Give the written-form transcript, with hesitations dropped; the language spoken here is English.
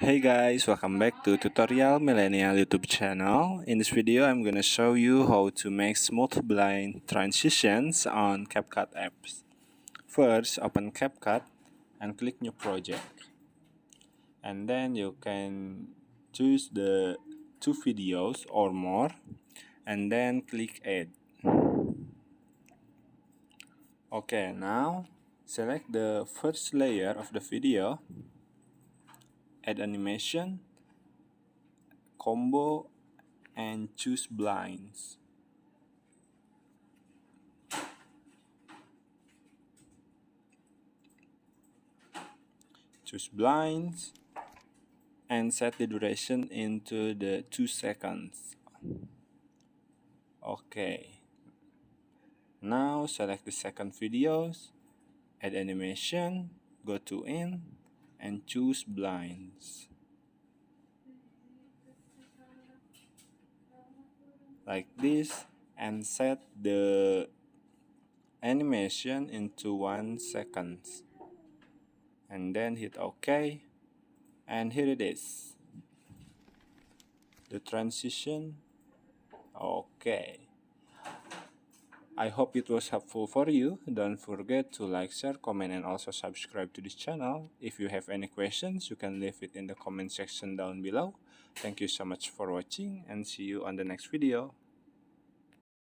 Hey guys, welcome back to Tutorial Millennial YouTube channel. In this video, I'm gonna show you how to make smooth blind transitions on Capcut apps. First, open Capcut and click New Project. And then you can choose the two videos or more and then click Add. Okay, now select the first layer of the video, add animation, combo, and choose blinds. Choose blinds and set the duration into the 2 seconds. Okay. Now select the second videos, add animation, go to in and choose blinds. Like this, and set the animation into 1 second. And then hit OK. And here it is. The transition. Okay. I hope it was helpful for you. Don't forget to like, share, comment, and also subscribe to this channel. If you have any questions, you can leave it in the comment section down below. Thank you so much for watching and see you on the next video.